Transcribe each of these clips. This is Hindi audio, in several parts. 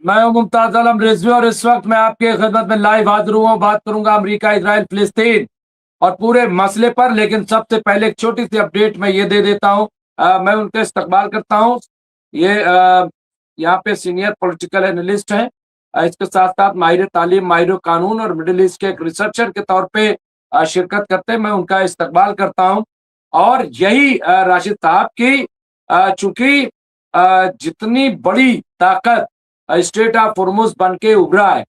मैं हूं मुमताज आलम रिजवी और इस वक्त मैं आपके खिदमत में लाइव हाजिर हूं। बात करूंगा अमेरिका, इजराइल, फिलिस्तीन और पूरे मसले पर। लेकिन सबसे पहले एक छोटी सी अपडेट मैं ये दे देता हूं। मैं उनका इस्तकबाल करता हूं। ये यहाँ पे सीनियर पॉलिटिकल एनालिस्ट हैं। इसके साथ साथ माहिर तालीम, माहिर कानून और मिडिल ईस्ट के एक रिसर्चर के तौर पे शिरकत करते हैं। मैं उनका इस्तकबाल करता हूं। और यही राशिद साहब की चूंकि जितनी बड़ी ताकत स्टेट ऑफ होर्मुज बन के उभरा है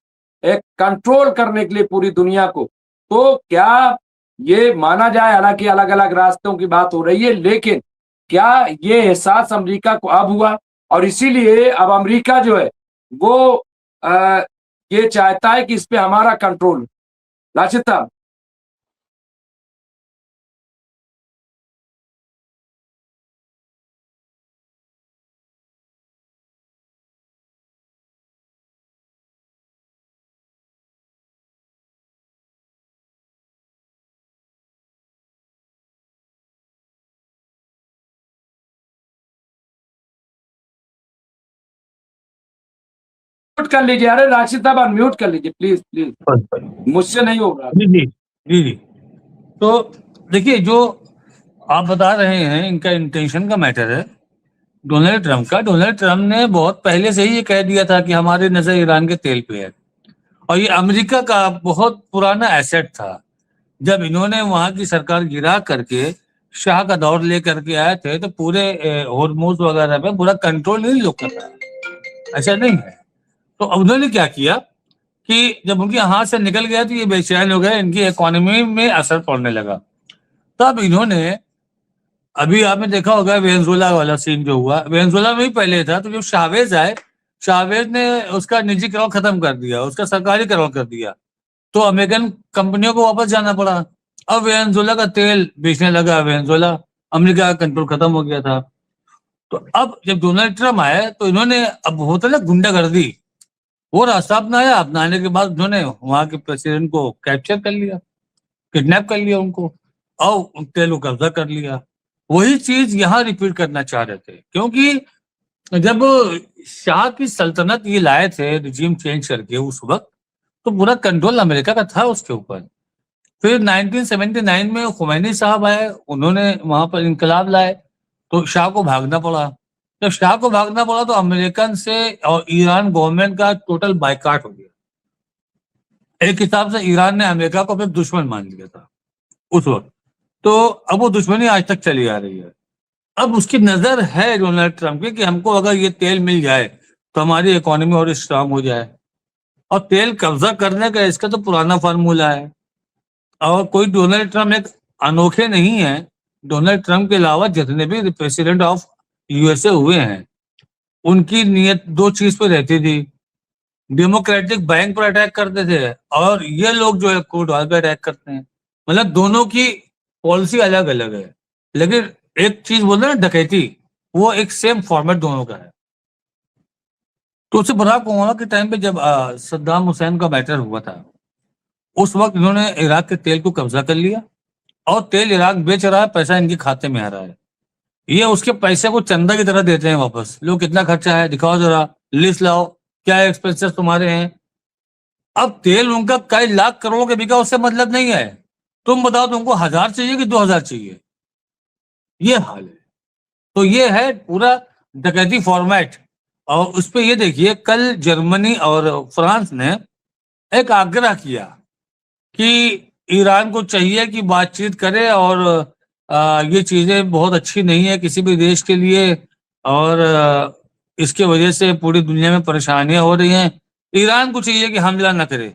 एक कंट्रोल करने के लिए पूरी दुनिया को, तो क्या ये माना जाए, हालांकि अलग अलग रास्तों की बात हो रही है, लेकिन क्या ये एहसास अमेरिका को अब हुआ और इसीलिए अब अमेरिका जो है वो आ, ये चाहता है कि इस पे हमारा कंट्रोल। राशिद साहब, म्यूट कर लीजिए। अरे राशिद साहब, अनम्यूट कर लीजिए प्लीज प्लीज, मुझसे नहीं होगा। जी जी जी जी। तो देखिए, जो आप बता रहे हैं इनका इंटेंशन का मैटर है डोनाल्ड ट्रंप का। डोनाल्ड ट्रंप ने बहुत पहले से ही ये कह दिया था कि हमारी नजर ईरान के तेल पे है, और ये अमेरिका का बहुत पुराना एसेट था। जब इन्होंने वहां की सरकार गिरा करके शाह का दौर ले करके आए थे, तो पूरे होर्मुज वगैरह पे पूरा कंट्रोल नहीं लोग कर रहा है, ऐसा नहीं है। तो अब उन्होंने क्या किया कि जब उनके हाथ से निकल गया तो ये बेचैन हो गए, इनकी इकोनॉमी में असर पड़ने लगा। तब इन्होंने, अभी आपने देखा होगा वेनेजुएला वाला सीन जो हुआ, वेनेजुएला में ही पहले था, तो जब शावेज आए, शावेज ने उसका निजीकरण खत्म कर दिया, उसका सरकारीकरण कर दिया, तो अमेरिकन कंपनियों को वापस जाना पड़ा। अब वेनेजुएला का तेल बेचने लगा वेनेजुएला, अमेरिका का कंट्रोल खत्म हो गया था। तो अब जब डोनाल्ड ट्रम्प आए तो इन्होंने, अब होता ना गुंडागर्दी, वो रास्ता अपनाया। अपनाने के बाद उन्होंने वहां के प्रेसिडेंट को कैप्चर कर लिया, किडनैप कर लिया उनको, और तेल को कब्जा कर लिया। वही चीज यहाँ रिपीट करना चाह रहे थे, क्योंकि जब शाह की सल्तनत ये लाए थे रिजीम चेंज करके उस वक्त, तो पूरा कंट्रोल अमेरिका का था उसके ऊपर। फिर 1979 में खुमैनी साहब आए, उन्होंने वहां पर इनकलाब लाए, तो शाह को भागना पड़ा। जब शाह को भागना पड़ा तो अमेरिकन से और ईरान गवर्नमेंट का टोटल बाइकाट हो गया। एक हिसाब से ईरान ने अमेरिका को अपना दुश्मन मान लिया था उस वक्त। तो अब वो दुश्मनी आज तक चली आ रही है। अब उसकी नजर है डोनाल्ड ट्रंप की कि हमको अगर ये तेल मिल जाए तो हमारी इकोनॉमी और स्ट्रांग हो जाए। और तेल कब्जा करने का इसका तो पुराना फार्मूला है, और कोई डोनाल्ड ट्रंप एक अनोखे नहीं है। डोनाल्ड ट्रंप के अलावा जितने भी प्रेसिडेंट ऑफ यूएसए हुए हैं, उनकी नीयत दो चीज पे रहती थी। डेमोक्रेटिक बैंक पर अटैक करते थे, और ये लोग जो है क्रूड ऑयल पे अटैक करते हैं। मतलब दोनों की पॉलिसी अलग अलग है, लेकिन एक चीज बोलते हैं ना, डकैती, वो एक सेम फॉर्मेट दोनों का है। तो उससे बराक ओबामा के टाइम पे जब सद्दाम हुसैन का मैटर हुआ था, उस वक्त इन्होंने इराक के तेल को कब्जा कर लिया, और तेल इराक बेच रहा है, पैसा इनके खाते में आ रहा है। ये उसके पैसे को चंदा की तरह देते हैं वापस। लो कितना खर्चा है दिखाओ जरा, लिस्ट लाओ, क्या एक्सपेंसेस तुम्हारे हैं। अब तेल उनका कई लाख करोड़ के बिका, उससे मतलब नहीं है। तुम बताओ तुमको 1000 चाहिए कि 2000 चाहिए, ये हाल है। तो ये है पूरा डकैती फॉर्मेट। और उस पे ये देखिए, कल जर्मनी और फ्रांस ने एक आग्रह किया कि ईरान को चाहिए कि बातचीत करे, और ये चीजें बहुत अच्छी नहीं है किसी भी देश के लिए, और इसके वजह से पूरी दुनिया में परेशानियां हो रही हैं। ईरान को चाहिए कि हमला न करे।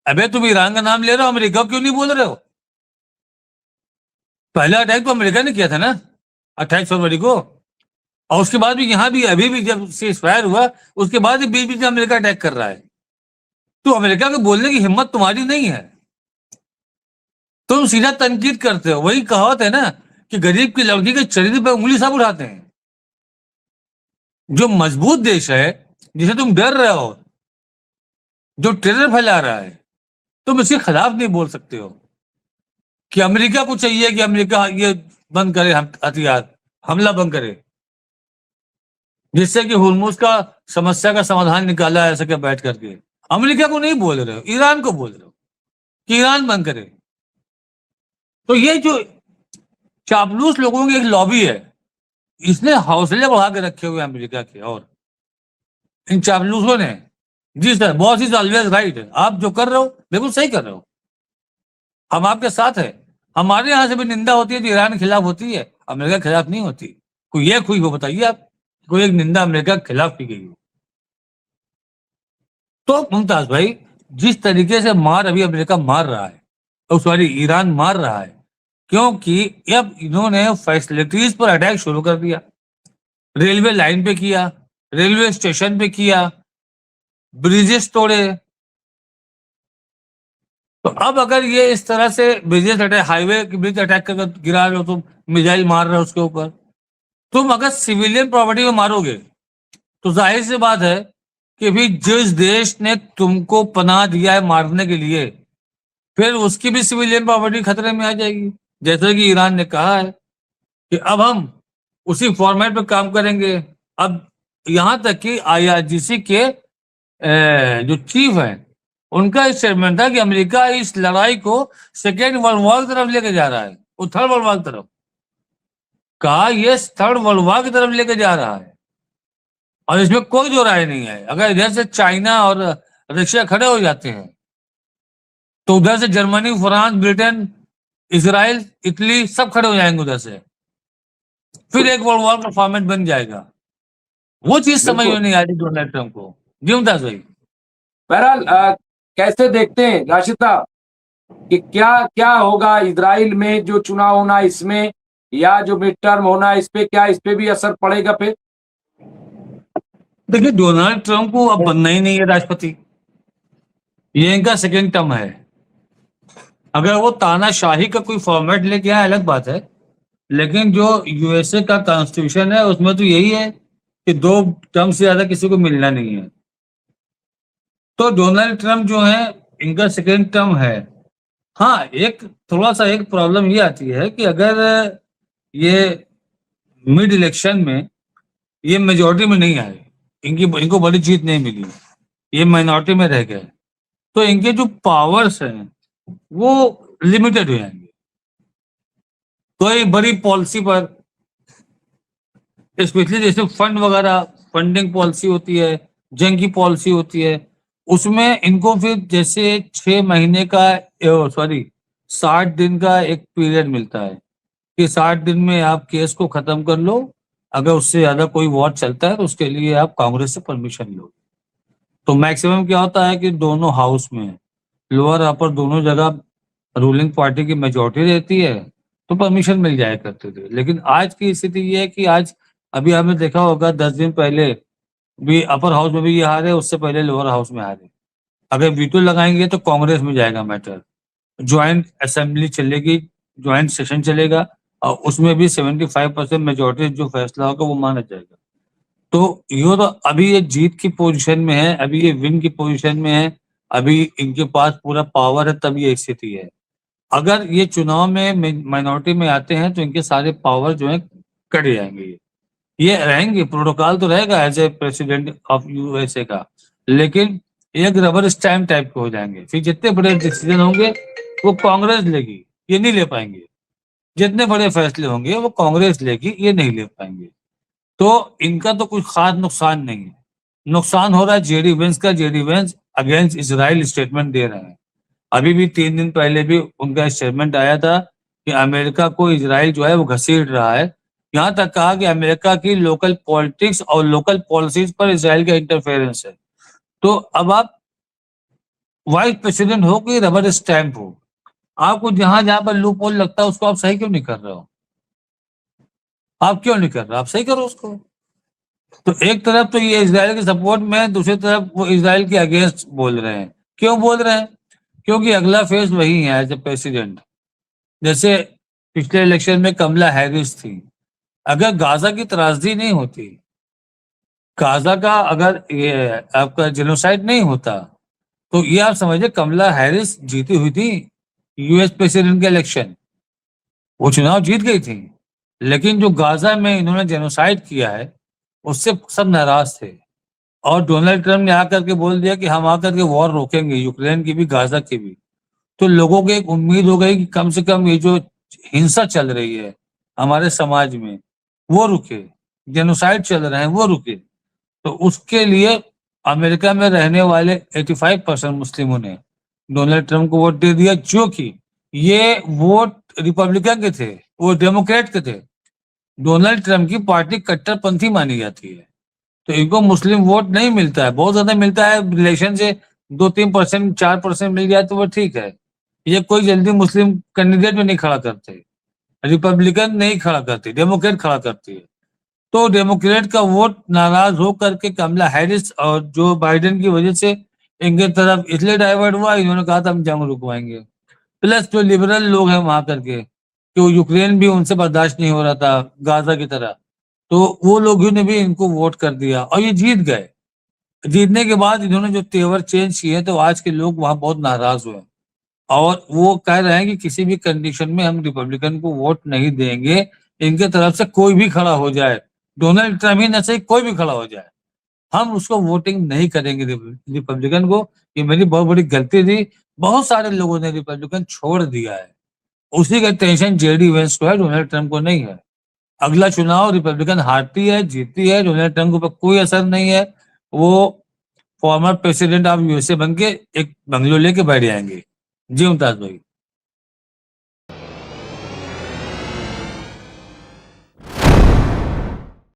अबे तुम ईरान का नाम ले रहे हो, अमेरिका क्यों नहीं बोल रहे हो? पहला अटैक तो अमेरिका ने किया था ना, 28 फरवरी को। और उसके बाद भी यहाँ भी अभी भी जब सीज फायर हुआ, उसके बाद भी बीच बीच में अमेरिका अटैक कर रहा है। तो अमेरिका को बोलने की हिम्मत तुम्हारी नहीं है, तुम सीधा तनकीद करते हो। वही कहावत है ना कि गरीब की लड़की के चरित्र पर उंगली सब उठाते हैं। जो मजबूत देश है, जिसे तुम डर रहे हो, जो टेरर फैला रहा है, तुम इसके खिलाफ नहीं बोल सकते हो कि अमेरिका को चाहिए कि अमेरिका ये बंद करे, हथियार हमला बंद करे। जिससे कि हुर्मुज का समस्या का समाधान निकाला जा सके बैठ करके। अमेरिका को नहीं बोल रहे हो, ईरान को बोल रहे हो कि ईरान बंद करे। तो ये जो चापलूस लोगों की एक लॉबी है, इसने हौसले बढ़ा के रखे हुए अमेरिका के और इन चापलूसों ने। जी sir, boss is always right, आप जो कर रहे हो बिल्कुल सही कर रहे हो, हम आपके साथ है। हमारे यहाँ से भी निंदा होती है तो ईरान के खिलाफ होती है, अमेरिका के खिलाफ नहीं होती। कोई एक हुई हो बताइए आप, कोई एक निंदा अमेरिका के खिलाफ की गई हो। तो मुमताज भाई, जिस तरीके से मार अभी अमेरिका मार रहा है, और सॉरी ईरान मार रहा है, क्योंकि अब इन्होंने फैसिलिटीज पर अटैक शुरू कर दिया। रेलवे लाइन पे किया, रेलवे स्टेशन पे किया, ब्रिजेस तोड़े। तो अब अगर ये इस तरह से ब्रिजेस अटैक, हाईवे के ब्रिज अटैक कर गिरा रहे हो, तुम मिसाइल मार रहे हो उसके ऊपर, तुम अगर सिविलियन प्रॉपर्टी में मारोगे तो जाहिर सी बात है कि भी जिस देश ने तुमको पनाह दिया है मारने के लिए, फिर उसकी भी सिविलियन प्रॉपर्टी खतरे में आ जाएगी। जैसे कि ईरान ने कहा है कि अब हम उसी फॉर्मेट पे काम करेंगे। अब यहां तक कि IRGC के जो चीफ हैं, उनका स्टेटमेंट था कि अमेरिका इस लड़ाई को सेकेंड वर्ल्ड वॉर की तरफ लेके जा रहा है, वो थर्ड वर्ल्ड वॉर की तरफ। कहा ये थर्ड वर्ल्ड वॉर की तरफ लेके जा रहा है, और इसमें कोई दो राय नहीं है। अगर इधर से चाइना और रशिया खड़े हो जाते हैं तो उधर से Germany, France, Britain, Israel, Italy सब खड़े हो जाएंगे उधर से, फिर एक वर्ल्ड वॉर का फॉर्मेट बन जाएगा। वो चीज समझ में नहीं आ रही डोनाल्ड ट्रंप को। जी मुमताज भाई। बहरहाल कैसे देखते हैं राशिद साहब कि क्या क्या होगा इजराइल में जो चुनाव होना इसमें, या जो मिड टर्म होना इस पे, क्या इस पे भी असर पड़ेगा फिर? देखिए, डोनाल्ड ट्रंप को अब बनना ही नहीं है राष्ट्रपति, ये इनका सेकेंड टर्म है। अगर वो तानाशाही का कोई फॉर्मेट लेके आए अलग बात है, लेकिन जो USA का कॉन्स्टिट्यूशन है उसमें तो यही है कि 2 टर्म से ज्यादा किसी को मिलना नहीं है। तो डोनाल्ड ट्रंप जो है, इनका सेकेंड टर्म है। हाँ, एक थोड़ा सा एक प्रॉब्लम ये आती है कि अगर ये मिड इलेक्शन में ये मेजोरिटी में नहीं आए, इनको बड़ी जीत नहीं मिली, ये माइनॉरिटी में रह गए, तो इनके जो पावर्स हैं वो लिमिटेड हो जाएंगे। तो ये बड़ी पॉलिसी पर, स्पेशली जैसे फंड वगैरह, फंडिंग पॉलिसी होती है, जंग की पॉलिसी होती है, उसमें इनको फिर जैसे 6 महीने का, सॉरी 60 दिन का एक पीरियड मिलता है कि 60 दिन में आप केस को खत्म कर लो। अगर उससे ज्यादा कोई वॉर चलता है तो उसके लिए आप कांग्रेस से परमिशन लो। तो मैक्सिमम क्या होता है कि दोनों हाउस में, लोअर अपर दोनों जगह रूलिंग पार्टी की मेजोरिटी रहती है, तो परमिशन मिल जाया करते थे। लेकिन आज की स्थिति ये है कि आज अभी हमने देखा होगा 10 दिन पहले भी अपर हाउस में भी ये हारे, उससे पहले लोअर हाउस में हारे। अगर वीटो लगाएंगे तो कांग्रेस में जाएगा मैटर, ज्वाइंट असेंबली चलेगी, ज्वाइंट सेशन चलेगा, और उसमें भी 75% मेजोरिटी जो फैसला होगा वो माना जाएगा। तो ये तो अभी ये जीत की पोजीशन में है, अभी ये विन की पोजीशन में है, अभी इनके पास पूरा पावर है, तब ये स्थिति है। अगर ये चुनाव में माइनॉरिटी में आते हैं तो इनके सारे पावर जो है कट जाएंगे। ये रहेंगे, प्रोटोकॉल तो रहेगा as a president of USA का, लेकिन एक रबर स्टैम्प टाइप के हो जाएंगे। फिर जितने बड़े डिसीजन होंगे वो कांग्रेस लेगी, ये नहीं ले पाएंगे। जितने बड़े फैसले होंगे वो कांग्रेस लेगी, ये नहीं ले पाएंगे। तो इनका तो कुछ खास नुकसान नहीं है। नुकसान हो रहा है JD वेंस का। JD Vance against Israel statement दे रहे हैं। अभी भी 3 दिन पहले भी उनका स्टेटमेंट आया था कि अमेरिका को इजराइल जो है वो घसीट रहा है। यहाँ तक कहा कि अमेरिका की लोकल पॉलिटिक्स और लोकल पॉलिसीज पर इजराइल का इंटरफेरेंस है। तो अब आप वाइस प्रेसिडेंट हो कि रबर स्टैंप हो, आपको जहां जहां पर लूप होल लगता है उसको आप सही क्यों नहीं कर रहे हो? आप क्यों नहीं कर रहे? आप सही करो उसको। तो एक तरफ तो ये इजराइल के सपोर्ट में है, दूसरी तरफ वो इजराइल के अगेंस्ट बोल रहे हैं। क्यों बोल रहे हैं? क्योंकि अगला फेज वही है एज ए प्रेसिडेंट। जैसे पिछले इलेक्शन में कमला हैरिस थी, अगर गाजा की त्रासदी नहीं होती, गाजा का अगर ये आपका जेनोसाइड नहीं होता, तो ये आप समझिए कमला हैरिस जीती हुई थी US प्रेसिडेंट के इलेक्शन, वो चुनाव जीत गई थी। लेकिन जो गाजा में इन्होंने जेनोसाइड किया है उससे सब नाराज थे। और डोनाल्ड ट्रम्प ने आकर के बोल दिया कि हम आकर के वॉर रोकेंगे, यूक्रेन की भी गाजा की भी। तो लोगों को एक उम्मीद हो गई कि कम से कम ये जो हिंसा चल रही है हमारे समाज में वो रुके, जेनोसाइड चल रहे हैं वो रुके। तो उसके लिए अमेरिका में रहने वाले 85% मुस्लिमों ने डोनाल्ड ट्रम्प को वोट दे दिया, जो कि ये वोट रिपब्लिकन के थे, वो डेमोक्रेट के थे। डोनाल्ड ट्रम्प की पार्टी कट्टरपंथी मानी जाती है, तो इनको मुस्लिम वोट नहीं मिलता है, बहुत ज्यादा मिलता है रिलेशन से 2-3%, 4% मिल जाए तो वो ठीक है। ये कोई जल्दी मुस्लिम कैंडिडेट में नहीं खड़ा करते, रिपब्लिकन नहीं खड़ा करती, डेमोक्रेट खड़ा करती है। तो डेमोक्रेट का वोट नाराज हो करके कमला हैरिस और जो बाइडेन की वजह से इनके तरफ इसलिए डाइवर्ट हुआ, इन्होंने कहा था हम जंग रुकवाएंगे। प्लस जो लिबरल लोग हैं वहां करके, जो यूक्रेन भी उनसे बर्दाश्त नहीं हो रहा था गाजा की तरह, तो वो लोगों ने भी इनको वोट कर दिया और ये जीत गए। जीतने के बाद इन्होंने जो तेवर चेंज किए तो आज के लोग वहां बहुत नाराज हुए और वो कह रहे हैं कि किसी भी कंडीशन में हम रिपब्लिकन को वोट नहीं देंगे, इनके तरफ से कोई भी खड़ा हो जाए, डोनाल्ड ट्रम्प ही न सही कोई भी खड़ा हो जाए, हम उसको वोटिंग नहीं करेंगे रिपब्लिकन को। ये मेरी बहुत बड़ी गलती थी। बहुत सारे लोगों ने रिपब्लिकन छोड़ दिया है, उसी का टेंशन जेडी वेंस को है, डोनाल्ड ट्रम्प को नहीं है। अगला चुनाव रिपब्लिकन हारती है जीतती है, डोनाल्ड ट्रम्प के ऊपर कोई असर नहीं है। वो फॉर्मर प्रेसिडेंट ऑफ यूएसए बन के एक बंगलो लेके बैठ जाएंगे। जी मुमताज भाई।